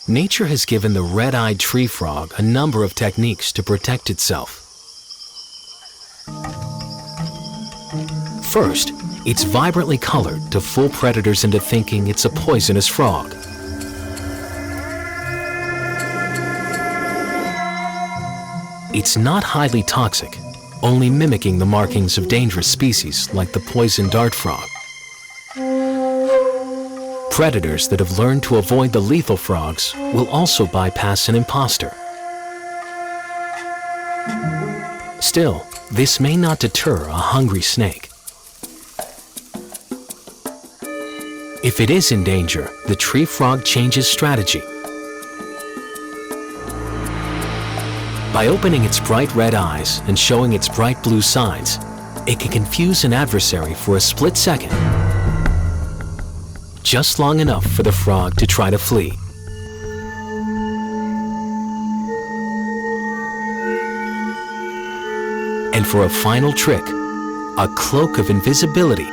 Nature has given the red-eyed tree frog a number of techniques to protect itself. First, it's vibrantly colored to fool predators into thinking it's a poisonous frog. It's not highly toxic, only mimicking the markings of dangerous species like the poison dart frog. Predators that have learned to avoid the lethal frogs will also bypass an imposter. Still, this may not deter a hungry snake. If it is in danger, the tree frog changes strategy. By opening its bright red eyes and showing its bright blue sides, it can confuse an adversary for a split second, just long enough for the frog to try to flee. And for a final trick, a cloak of invisibility